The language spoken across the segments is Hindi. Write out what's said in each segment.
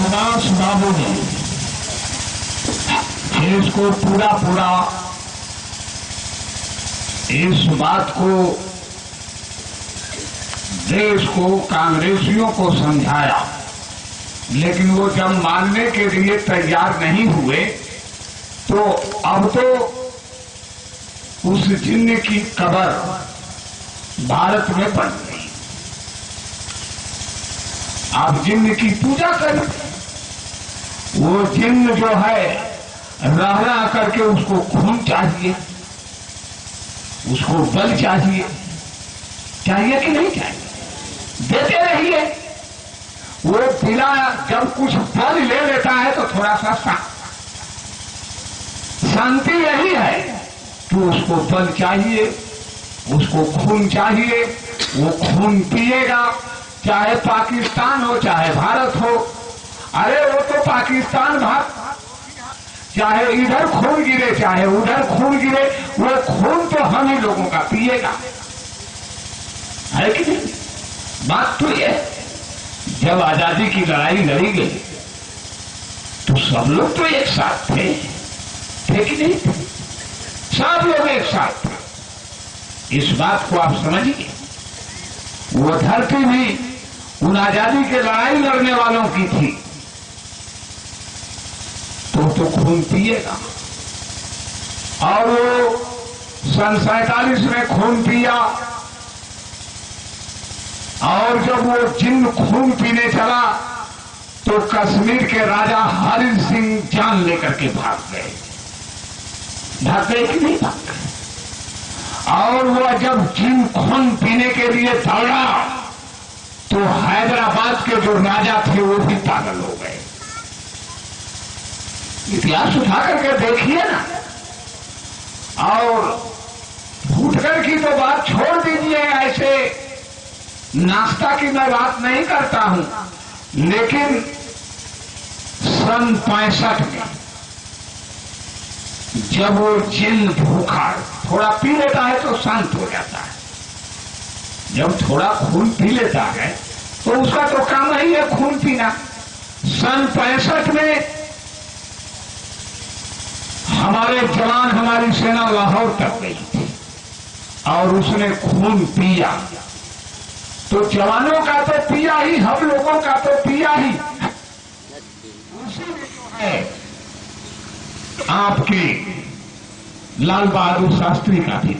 सुभाष बाबू ने इसको पूरा इस बात को देश को, कांग्रेसियों को समझाया, लेकिन वो जब मानने के लिए तैयार नहीं हुए तो अब तो उस जिन्न की कब्र भारत में बन गई। आप जिन्न की पूजा करें, वो जिन्न जो है रह रह करके उसको खून चाहिए, उसको बल चाहिए कि नहीं चाहिए? देते रहिए। वो पिला जब कुछ बल ले लेता है तो थोड़ा सा शांति यही है कि उसको बल चाहिए, उसको खून चाहिए, वो खून पिएगा, चाहे पाकिस्तान हो चाहे भारत हो। अरे वो तो पाकिस्तान भारत, चाहे इधर खून गिरे चाहे उधर खून गिरे, वो खून तो हम ही लोगों का पिएगा, है कि नहीं? बात तो ये, जब आजादी की लड़ाई लड़ी गई तो सब लोग तो एक साथ थे कि नहीं थे? सब लोग एक साथ थे। इस बात को आप समझिए। वो धरती भी उन आजादी की लड़ाई लड़ने वालों की थी, तो खून पिएगा। और वो सन 47 में खून पिया, और जब वो जिन्न खून पीने चला तो कश्मीर के राजा हरि सिंह जान लेकर के भाग गए कि नहीं भाग गए? और वो जब जिन्न खून पीने के लिए दौड़ा तो हैदराबाद के जो राजा थे वो भी पागल हो गए। इतिहास उठा करके देखिए ना। और भूटकर की तो बात छोड़ दीजिए, ऐसे नाश्ता की मैं बात नहीं करता हूं, लेकिन सन 65 में जब वो जिन्न भूखा थोड़ा पी लेता है तो शांत हो जाता है, जब थोड़ा खून पी लेता है तो उसका तो काम ही है खून पीना। सन 65 में हमारे जवान, हमारी सेना लाहौर तक गई थी और उसने खून पिया, तो जवानों का तो पिया ही, हम लोगों का तो पिया ही। उसी में जो है आपके लाल बहादुर शास्त्री का भी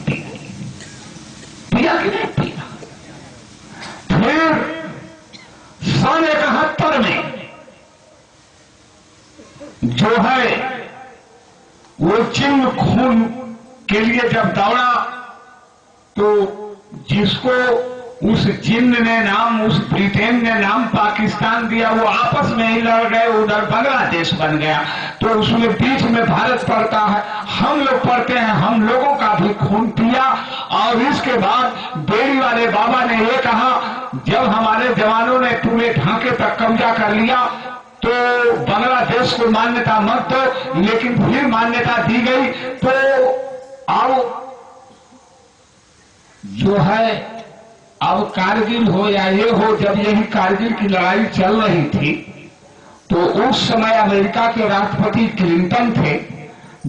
पिया कि नहीं पिया? फिर सन 71 में जो है वो जिन्न खून के लिए जब दौड़ा तो जिसको उस जिन्न ने नाम, उस ब्रिटेन ने नाम पाकिस्तान दिया, वो आपस में ही लड़ गए, उधर बांग्लादेश बन गया। तो उसमें बीच में भारत पड़ता है, हम लोग पड़ते हैं, हम लोगों का भी खून पिया। और इसके बाद बेड़ी वाले बाबा ने ये कहा, जब हमारे जवानों ने पूरे ढांके तक कब्जा कर लिया तो बांग्लादेश को मान्यता मत दो, लेकिन फिर मान्यता दी गई। तो आओ जो है अब कारगिल हो या ये हो, जब यही कारगिल की लड़ाई चल रही थी तो उस समय अमेरिका के राष्ट्रपति क्लिंटन थे।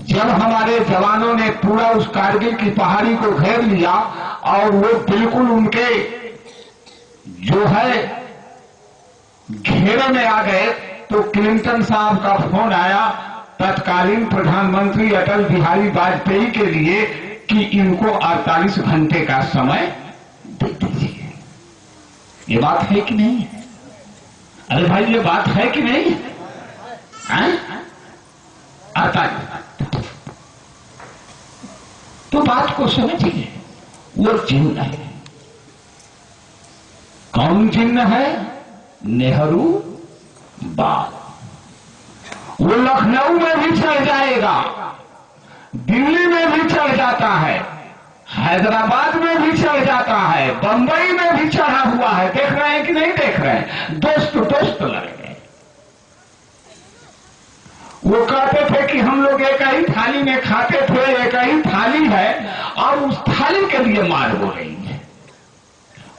जब हमारे जवानों ने पूरा उस कारगिल की पहाड़ी को घेर लिया और वो बिल्कुल उनके जो है घेरे में आ गए, तो क्लिंटन साहब का फोन आया तत्कालीन प्रधानमंत्री अटल बिहारी वाजपेयी के लिए कि इनको 48 घंटे का समय दे दीजिए। ये बात है कि नहीं? अरे भाई ये बात है कि नहीं? आता तो बात को समझिए। वो जिन्न है, कौन जिन्न है? नेहरू बाल। वो लखनऊ में भी चढ़ जाएगा, दिल्ली में भी चढ़ जाता है, हैदराबाद में भी चढ़ जाता है, बंबई में भी चढ़ा हुआ है। देख रहे हैं कि नहीं देख रहे हैं? दोस्त दोस्त लड़ गए। वो कहते थे कि हम लोग एक ही थाली में खाते थे, एक ही थाली है और उस थाली के लिए मार हो रही है।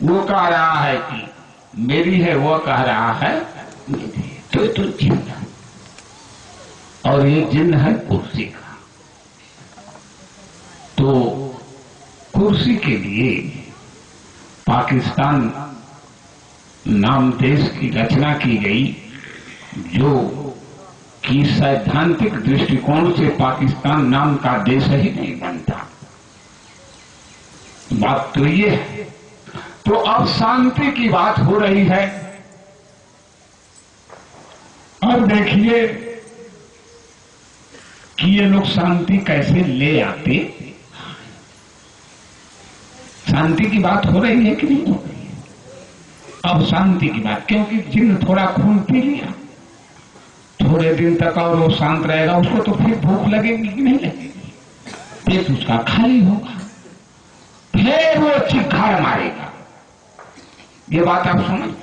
वो कह रहा है कि मेरी है, वो कह रहा है मेरी। तो ये तो जिन्न है, और ये जिन्न है कुर्सी का। तो कुर्सी के लिए पाकिस्तान नाम देश की रचना की गई, जो कि सैद्धांतिक दृष्टिकोण से पाकिस्तान नाम का देश ही नहीं बनता। बात तो ये है। तो अब शांति की बात हो रही है। अब देखिए कि ये लोग शांति कैसे ले आते। शांति की बात हो रही है कि नहीं हो रही है? अब शांति की बात, क्योंकि जिन्न थोड़ा खून पी लिया, थोड़े दिन तक और वो शांत रहेगा, उसको तो फिर भूख लगेगी कि नहीं लगेगी, पेट उसका खाली होगा, फिर वो चिक्कार मारेगा। ये बात आप सुनो।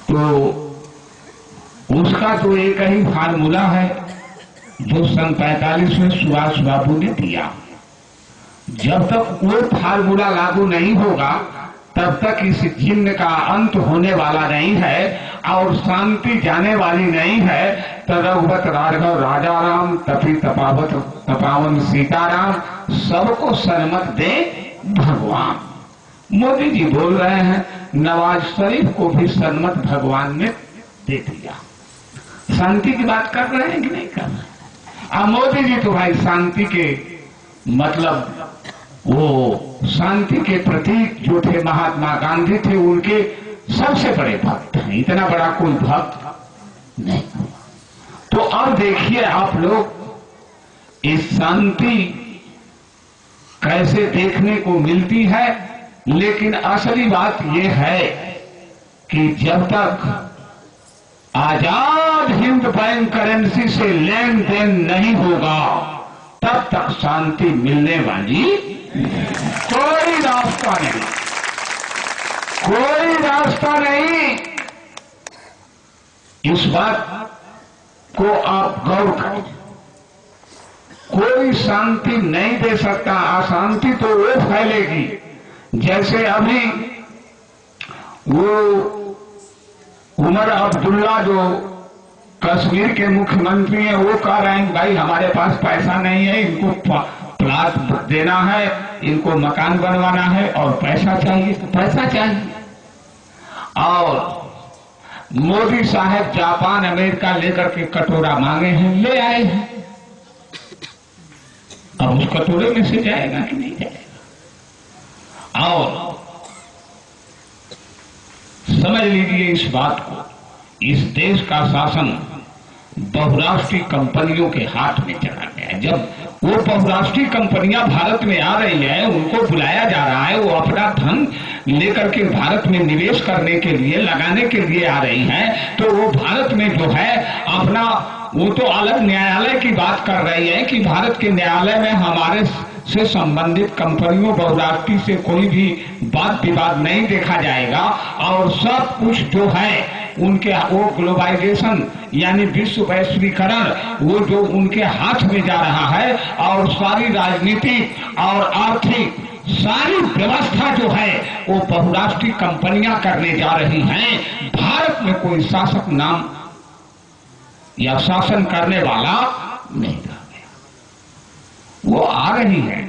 तो उसका तो एक ही फार्मूला है जो सन 45 में सुभाष बाबू ने दिया। जब तक वो फार्मूला लागू नहीं होगा तब तक इस जिन्न का अंत होने वाला नहीं है और शांति जाने वाली नहीं है। तदवत राघव राजा राम तपी तपावत तपावन सीताराम, सबको सन्मत दे भगवान। मोदी जी बोल रहे हैं नवाज शरीफ को भी सन्मत भगवान ने दे दिया। शांति की बात कर रहे हैं कि नहीं कर रहे? अब मोदी जी तो भाई शांति के मतलब वो शांति के प्रतीक जो थे महात्मा गांधी थे, उनके सबसे बड़े भक्त हैं। इतना बड़ा कोई भक्त नहीं। तो अब देखिए आप लोग इस शांति कैसे देखने को मिलती है। लेकिन असली बात यह है कि जब तक आजाद हिंद बैंक करेंसी से लेन देन नहीं होगा तब तक शांति मिलने वाली कोई रास्ता नहीं, कोई रास्ता नहीं। इस बात को आप गौर करें। कोई शांति नहीं दे सकता। अशांति तो वो फैलेगी जैसे अभी वो उमर अब्दुल्ला जो कश्मीर के मुख्यमंत्री हैं, वो कह रहे हैं भाई हमारे पास पैसा नहीं है, इनको प्लाट देना है, इनको मकान बनवाना है और पैसा चाहिए, तो पैसा चाहिए। और मोदी साहब जापान अमेरिका लेकर के कटोरा मांगे हैं, ले आए हैं। अब उस कटोरे में से जाएगा कि नहीं जाएगा? और समझ लीजिए इस बात को, इस देश का शासन बहुराष्ट्रीय कंपनियों के हाथ में चला गया। जब वो बहुराष्ट्रीय कंपनियां भारत में आ रही है, उनको बुलाया जा रहा है, वो अपना धन लेकर के भारत में निवेश करने के लिए, लगाने के लिए आ रही हैं, तो वो भारत में जो है अपना, वो तो अलग न्यायालय की बात कर रही है कि भारत के न्यायालय में हमारे से संबंधित कंपनियों बहुराष्ट्रीय से कोई भी बात विवाद नहीं देखा जाएगा और सब कुछ जो है उनके वो ग्लोबलाइजेशन यानी विश्व वैश्वीकरण वो जो उनके हाथ में जा रहा है और सारी राजनीति और आर्थिक सारी व्यवस्था जो है वो बहुराष्ट्रीय कंपनियां करने जा रही हैं। भारत में कोई शासक नाम या शासन करने वाला नहीं रह गया। वो आ रही है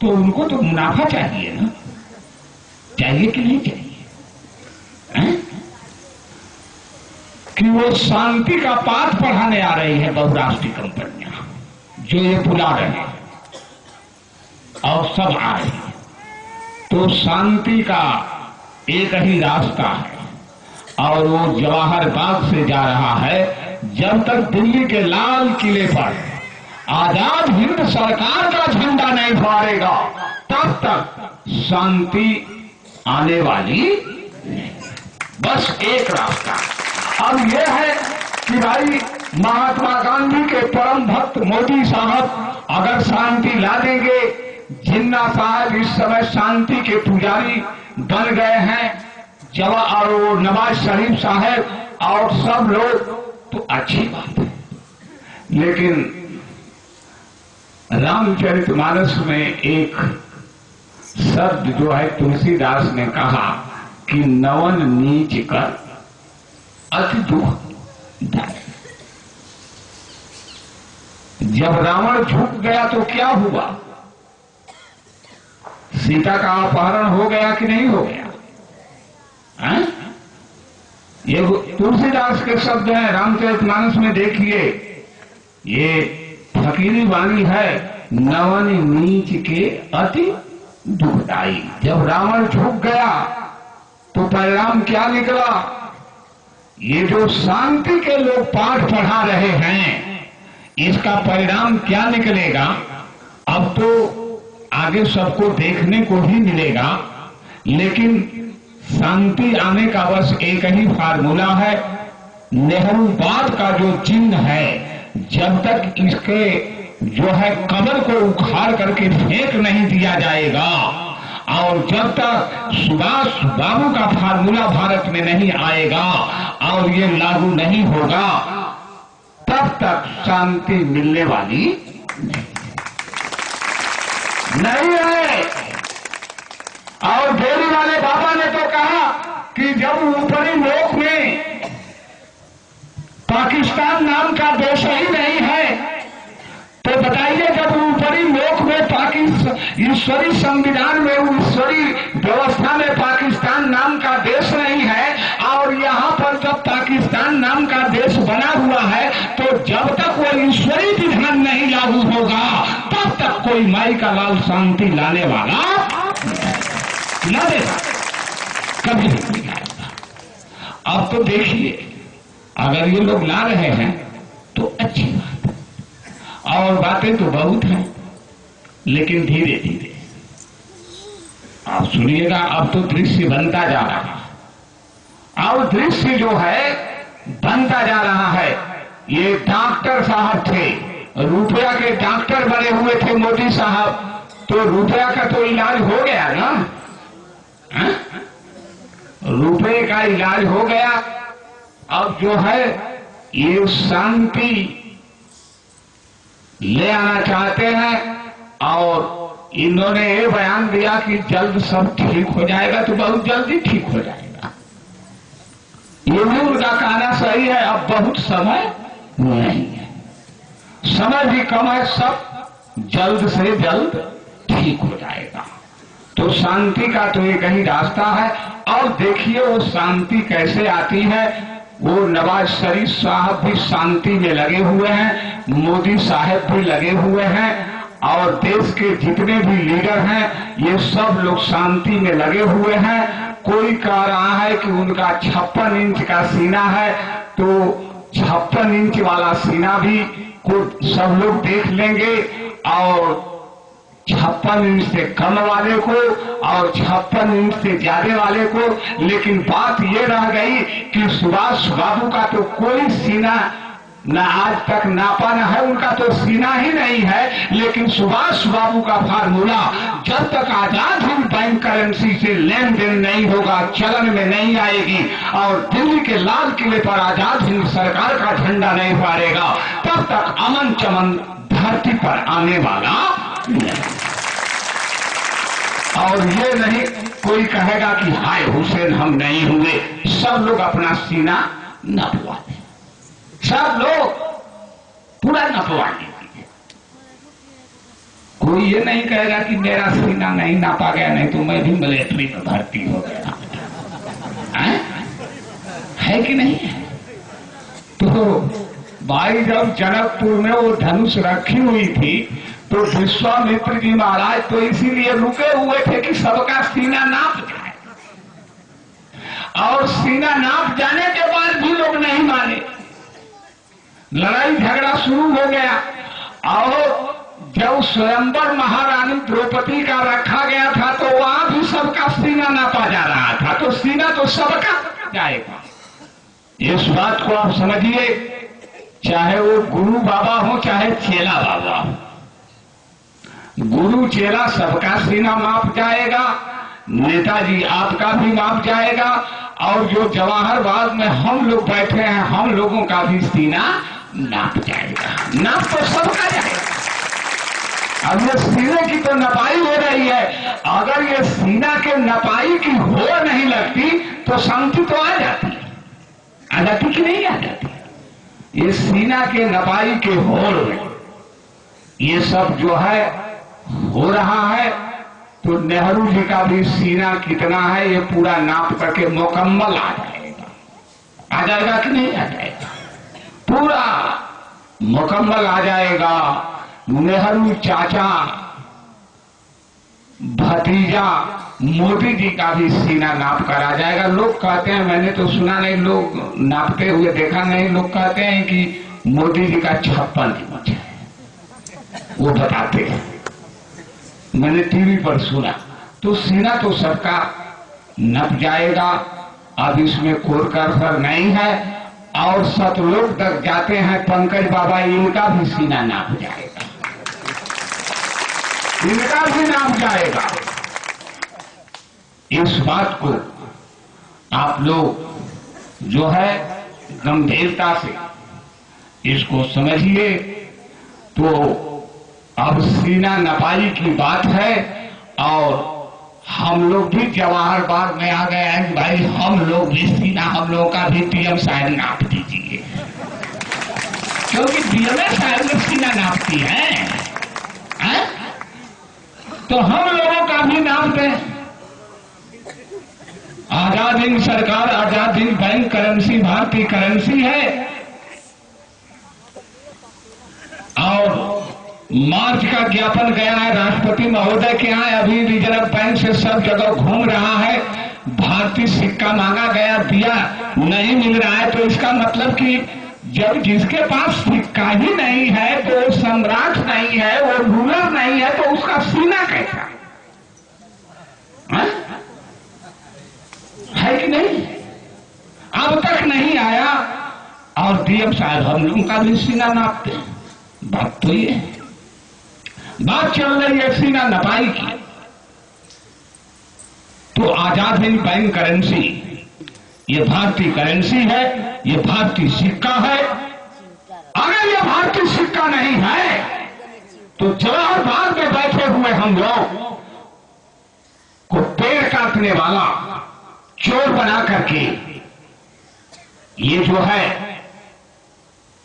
तो उनको तो मुनाफा चाहिए ना, चाहिए कि नहीं चाहिए है? कि वो शांति का पाठ पढ़ाने आ रही है बहुराष्ट्रीय कंपनियां जो ये बुला रहे हैं और सब आ रही है। तो शांति का एक ही रास्ता है और वो जवाहर बाग से जा रहा है। जब तक दिल्ली के लाल किले पर आजाद हिंद सरकार का झंडा नहीं फहरेगा तब तक शांति आने वाली नहीं। बस एक रास्ता। अब यह है कि भाई महात्मा गांधी के परम भक्त मोदी साहब अगर शांति ला देंगे, जिन्ना साहब इस समय शांति के पुजारी बन गए हैं, और वो नवाज शरीफ साहब और सब लोग, तो अच्छी बात है। लेकिन रामचरितमानस में एक शब्द जो है तुलसीदास ने कहा कि नवन नीच कर अति दुखदायक। जब रावण झुक गया तो क्या हुआ? सीता का अपहरण हो गया कि नहीं हो गया? हैं? ये तुलसीदास के शब्द हैं, रामचरितमानस में देखिए, ये फकीरी वाणी है, नवन नीच के अति दुखदाई। जब रावण झुक गया तो परिणाम क्या निकला? ये जो शांति के लोग पाठ पढ़ा रहे हैं, इसका परिणाम क्या निकलेगा? अब तो आगे सबको देखने को ही मिलेगा, लेकिन शांति आने का बस एक ही फार्मूला है। नेहरूवाद का जो चिन्ह है, जब तक इसके जो है कब्र को उखाड़ करके फेंक नहीं दिया जाएगा और जब तक सुभाष बाबू का फार्मूला भारत में नहीं आएगा और ये लागू नहीं होगा, तब तक शांति मिलने वाली नहीं है। और देवी वाले बाबा ने तो कहा कि जब ऊपरी लोक में पाकिस्तान नाम का देश ही नहीं है, तो बताइए जब ऊपरी लोक में ईश्वरी संविधान में, ईश्वरी व्यवस्था में पाकिस्तान नाम का देश नहीं है और यहाँ पर जब पाकिस्तान नाम का देश बना हुआ है, तो जब तक वो ईश्वरी विधान नहीं लागू होगा तब तक कोई माई का लाल शांति लाने वाला न देगा, कभी नहीं लाएगा। अब तो देखिए, अगर ये लोग ला रहे हैं तो अच्छी बात है, और बातें तो बहुत हैं, लेकिन धीरे धीरे आप सुनिएगा। अब तो दृश्य बनता जा रहा है, और दृश्य जो है बनता जा रहा है। ये डॉक्टर साहब थे, रुपया के डॉक्टर बने हुए थे मोदी साहब, तो रुपया का तो इलाज हो गया ना, रुपये का इलाज हो गया। अब जो है ये शांति ले आना चाहते हैं, और इन्होंने ये बयान दिया कि जल्द सब ठीक हो जाएगा, तो बहुत जल्दी ठीक हो जाएगा। ये भी उनका कहना सही है। अब बहुत समय नहीं है, समय भी कम है, सब जल्द से जल्द ठीक हो जाएगा। तो शांति का तो एक ही रास्ता है। और देखिए वो शांति कैसे आती है। वो नवाज शरीफ साहब भी शांति में लगे हुए हैं, मोदी साहब भी लगे हुए हैं, और देश के जितने भी लीडर हैं ये सब लोग शांति में लगे हुए हैं। कोई कह रहा है कि उनका 56 इंच का सीना है, तो 56 इंच वाला सीना भी सब लोग देख लेंगे, और 56 इंच से कम वाले को और 56 इंच से ज्यादा वाले को। लेकिन बात ये रह गई कि सुभाष बाबू का तो कोई सीना न आज तक नापा न है, उनका तो सीना ही नहीं है। लेकिन सुभाष बाबू का फार्मूला, जब तक आजाद हिंद बैंक करेंसी से लेन देन नहीं होगा, चलन में नहीं आएगी, और दिल्ली के लाल किले पर आजाद हिंद सरकार का झंडा नहीं फहरेगा, तब तक अमन चमन धरती पर आने वाला नहीं। और ये नहीं कोई कहेगा कि हाय हुसैन हम नहीं हुए। सब लोग अपना सीना नपवा दें, सब लोग पूरा नपवा देंगे। कोई ये नहीं कहेगा कि मेरा सीना नहीं नापा गया, नहीं तो मैं भी मिलिट्री में भर्ती हो गया, है कि नहीं है? तो भाई जब जनकपुर में वो धनुष रखी हुई थी, तो विश्वामित्र जी महाराज तो इसीलिए रुके हुए थे कि सबका सीना नाप जाए, और सीना नाप जाने के बाद भी लोग नहीं माने। लड़ाई झगड़ा शुरू हो गया, और जब स्वयंवर महारानी द्रौपदी का रखा गया था, तो वहां भी सबका सीना नापा जा रहा था, तो सीना तो सबका जाएगा। इस बात को आप समझिए, चाहे वो गुरु बाबा हो चाहे चेला बाबा हो, गुरु चेला सबका सीना माप जाएगा, नेताजी आपका भी माप जाएगा, और जो जवाहरबाग में हम लोग बैठे हैं हम लोगों का भी सीना नाप जाएगा। नाप तो सबका जाएगा। अब ये सीने की तो नपाई हो रही है, अगर ये सीना के नपाई की हो नहीं लगती तो शांति तो आ जाती है। आ जाती कि नहीं आ जाती? ये सीना के नपाई के होल में ये सब जो है हो रहा है, तो नेहरू जी का भी सीना कितना है ये पूरा नाप करके मुकम्मल आ जाएगा। आ जाएगा कि नहीं आ जाएगा? पूरा मुकम्मल आ जाएगा। नेहरू चाचा भतीजा मोदी जी का भी सीना नाप कर आ जाएगा। लोग कहते हैं, मैंने तो सुना नहीं, लोग नापते हुए देखा नहीं, लोग कहते हैं कि मोदी जी का 56 इंच है, वो बताते हैं, मैंने टीवी पर सुना। तो सीना तो सबका नप जाएगा। अब इसमें कोई कसर नहीं है। और सतलोक तक जाते हैं पंकज बाबा, इनका भी सीना नाप जाएगा, इनका भी नाप जाएगा। इस बात को आप लोग जो है गंभीरता से इसको समझिए। तो अब सीना नपाई की बात है और हम लोग भी जवाहर बाग में आ गए हैं। भाई हम लोग भी सीना, हम लोगों का भी पीएम साहब नाप दीजिए, क्योंकि पीएम साहब लोग सीना नापती हैं, तो हम लोगों का भी नाप दें। आजाद हिंद सरकार, आजाद हिंद बैंक करेंसी भारतीय करेंसी है और मार्च का ज्ञापन गया है राष्ट्रपति महोदय के यहाँ। अभी रिजर्व बैंक से सब जगह घूम रहा है, भारतीय सिक्का मांगा गया, दिया नहीं मिल रहा है। तो इसका मतलब कि जब जिसके पास सिक्का ही नहीं है, तो वो सम्राट नहीं है, वो रूलर नहीं है, तो उसका सीना कैसा है कि नहीं? अब तक नहीं आया और पीएम साहब हम लोगों का भी सीना नापते हैं। बात तो ये है, बात चल रही है सीना नपाई की। तो आजाद हिंद बैंक करेंसी ये भारतीय करेंसी है, ये भारतीय सिक्का है। अगर ये भारतीय सिक्का नहीं है तो जवाहर बाग में बैठे हुए हम लोग को पेड़ काटने वाला चोर बना करके ये जो है,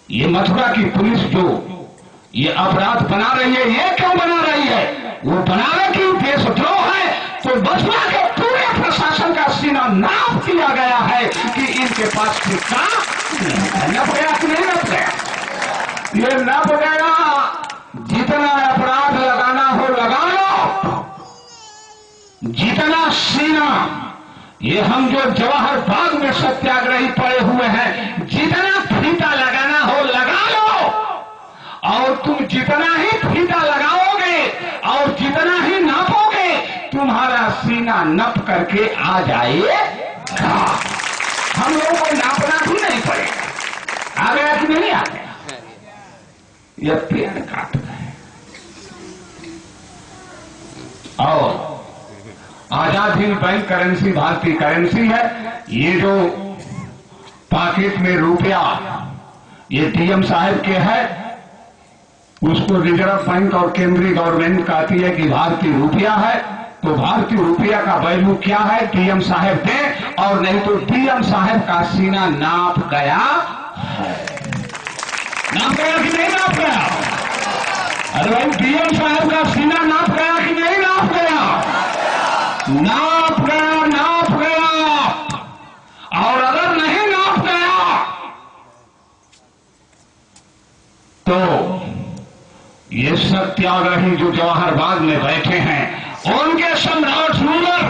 ये मथुरा की पुलिस जो ये अपराध बना रही है, ये क्यों बना रही है? वो बनाने की देशद्रोह है। तो मथुरा के पूरे प्रशासन का सीना नाप दिया गया है कि इनके पास सिक्का नप गया कि नहीं नप गया? ये नप गया। जितना अपराध लगाना हो लगा लो, जितना सीना, ये हम जो जवाहर बाग में सत्याग्रही पड़े हुए हैं, जितना फीता लगाना हो लगा लो। और तुम जितना ही फीता लगाओगे और जितना ही नापोगे, तुम्हारा सीना नप करके आ जाएगा। हम लोगों को नापना भी नहीं पड़ेगा। आ गया कि नहीं आ गया? ये पेड़ काट गए। और आजाद हिंद बैंक करेंसी भारतीय करेंसी है। ये जो पॉकेट में रुपया ये पीएम साहब के है, उसको रिजर्व बैंक और केंद्रीय गवर्नमेंट कहती है कि भारतीय रुपया है। तो भारतीय रुपया का वैल्यू क्या है पीएम साहब दे, और नहीं तो पीएम साहब का सीना नाप गया है। नाप गया कि नहीं नाप गया? अरे भाई पीएम साहब का सीना नाप गया कि नहीं नाप गया? नाप गया, नाप गया। और अगर नहीं नाप गया तो ये सत्याग्रही जो जवाहर बाग में बैठे हैं, उनके सम्राट रूलर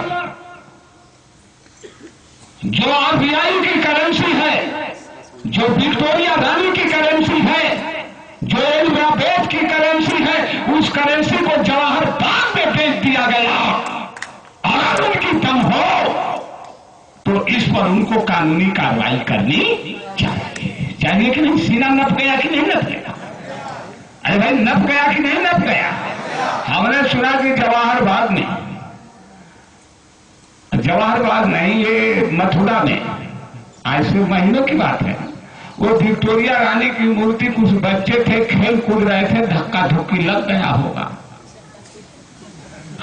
जो आरबीआई की करेंसी है, जो विक्टोरिया रानी की करेंसी है, जो एलिजाबेथ की करेंसी है, उस करेंसी को जवाहर बाग में बेच दिया गया। अगर उनकी दम हो तो इस पर उनको कानूनी कार्रवाई करनी चाहिए कि नहीं? सीना नप गया कि नहीं नप गया? अरे भाई नप गया कि नहीं नप गया? हमने सुना कि जवाहर बाग में, जवाहर बाग नहीं, ये मथुरा में ऐसे महीनों की बात है, वो विक्टोरिया रानी की मूर्ति, कुछ बच्चे थे खेल कूद रहे थे, धक्का धुक्की लग गया होगा,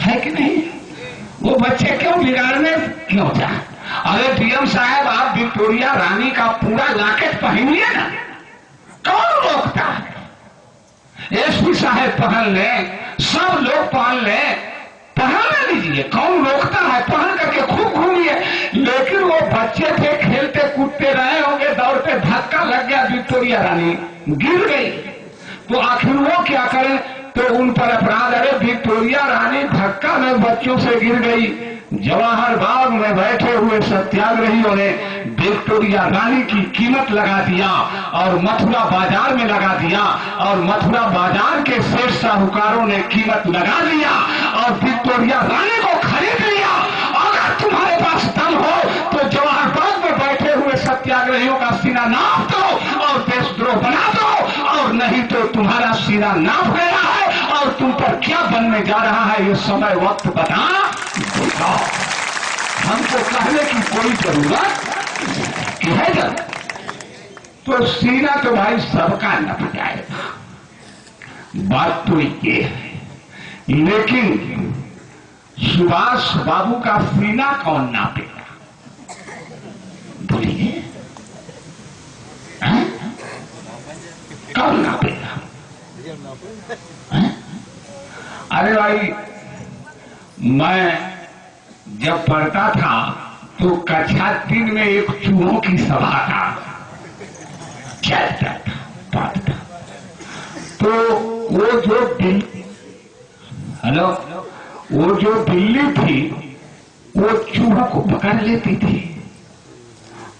है कि नहीं? वो बच्चे क्यों बिगाड़ने क्यों जाए? अरे डीएम साहब, आप विक्टोरिया रानी का पूरा लॉकेट पहनिए ना, कौन रोकता है? एसपी साहब पहन ले, सब लोग पहन ले, पहन लीजिए, कौन रोकता है? पहन करके खूब घूमिए। लेकिन वो बच्चे थे, खेलते कूदते रहे होंगे, दौड़ते, धक्का लग गया, विक्टोरिया रानी गिर गई, तो आखिर वो क्या करें? तो उन पर अपराध। अरे विक्टोरिया रानी धक्का में बच्चों से गिर गई। जवाहर बाग में बैठे हुए सत्याग्रहियों ने विक्टोरिया रानी की कीमत लगा दिया और मथुरा बाजार में लगा दिया, और मथुरा बाजार के सेठ साहूकारों ने कीमत लगा दिया और विक्टोरिया रानी को खरीद लिया। अगर तुम्हारे पास दम हो तो जवाहर बाग में बैठे हुए सत्याग्रहियों का सीना नाप दो और देशद्रोह बना दो, और नहीं तो तुम्हारा सीना नाप गया है और तुम पर क्या बनने जा रहा है ये समय वक्त बता देगा। हमको कहने की कोई जरूरत है जब, तो सीना तो भाई सबका नप जाएगा, बात तो ये है। लेकिन सुभाष बाबू का सीना कौन नापेगा? बोलिए, कौन नापेगा? अरे भाई, मैं जब पढ़ता था तो कक्षा 3 में एक चूहों की सभा था, चलता था, पढ़ता। तो वो जो बिल्ली थी वो चूहों को पकड़ लेती थी।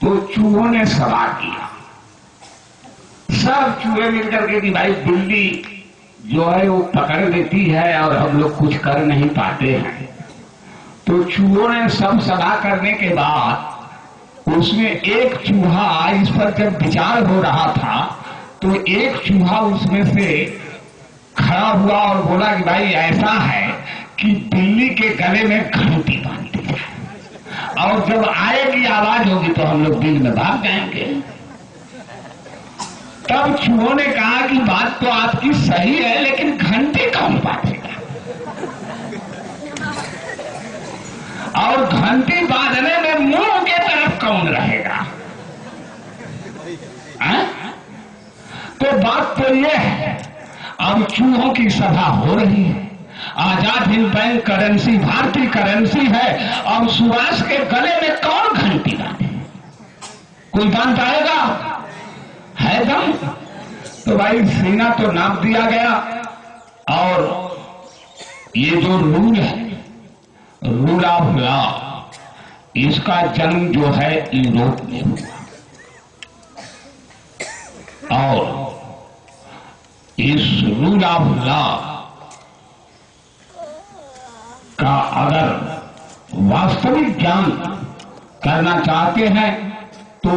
तो चूहों ने सभा किया, सब चूहे मिलकर के कि भाई बिल्ली जो है वो पकड़ लेती है और हम लोग कुछ कर नहीं पाते हैं। तो चूहों ने सब सभा करने के बाद उसमें एक चूहा, इस पर जब विचार हो रहा था तो एक चूहा उसमें से खड़ा हुआ और बोला कि भाई ऐसा है कि बिल्ली के गले में घंटी बांध दी जाए और जब आएगी आवाज होगी तो हम लोग बिल में भाग जाएंगे। तब चूहों ने कहा कि बात तो आपकी सही है, लेकिन घंटी कौन बांधेगा? और घंटी बांधने में मुंह के तरफ कौन रहेगा? तो बात तो यह है, अब चूहों की सभा हो रही है, आजाद हिंद बैंक करेंसी भारतीय करेंसी है, और सुभाष के गले में कौन घंटी बांधे? कोई बांध पाएगा? है दम? तो भाई सीना तो नाप दिया गया। और ये जो रूल है, रूल ऑफ लॉ, इसका जन्म जो है यूरोप में हुआ, और इस रूल ऑफ लॉ का अगर वास्तविक ज्ञान करना चाहते हैं तो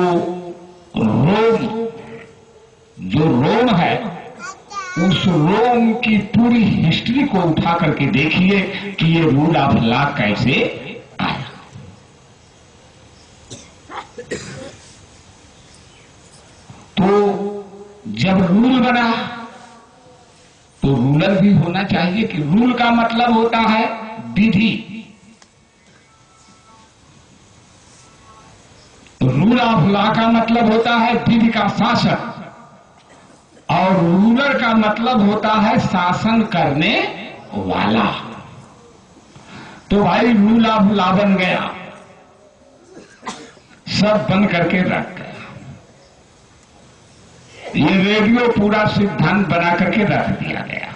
रोम है, उस रोम की पूरी हिस्ट्री को उठा करके देखिए कि ये रूल ऑफ लॉ कैसे आया। तो जब रूल बना तो रूलर भी होना चाहिए, कि रूल का मतलब होता है विधि। रूल ऑफ लॉ का मतलब होता है विधि का शासन, और रूलर का मतलब होता है शासन करने वाला। तो भाई रूल ऑफ लॉ बन गया, सब बन करके रख गया। ये रेडियो पूरा सिद्धांत बना करके रख दिया गया।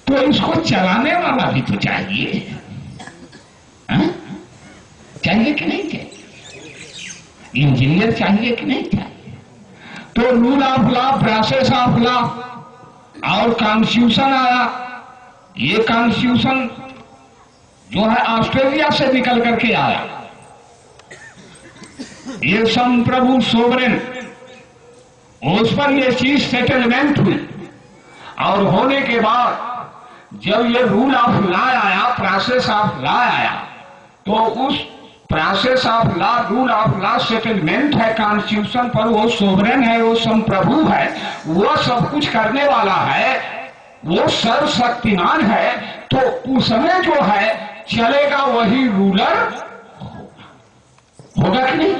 तो इसको चलाने वाला भी तो चाहिए, चाहिए कि नहीं चाहिए? इंजीनियर चाहिए कि नहीं चाहिए? तो rule of law, process of law और कॉन्स्टिट्यूशन आया। ये कॉन्स्टिट्यूशन जो है ऑस्ट्रेलिया से निकल करके आया। ये संप्रभु सोवरेन, उस पर ये चीज सेटलमेंट हुई, और होने के बाद जब ये रूल ऑफ लॉ आया, प्रोसेस ऑफ लॉ आया, तो उस process of law, rule of law settlement है कॉन्स्टिट्यूशन पर। वो सोवरेन है, वो संप्रभु है, वो सब कुछ करने वाला है, वो सर्वशक्तिमान है। तो उसमें जो है चलेगा वही रूलर होगा कि नहीं?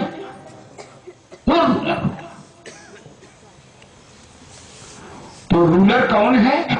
वो रूलर होगा। तो रूलर कौन है?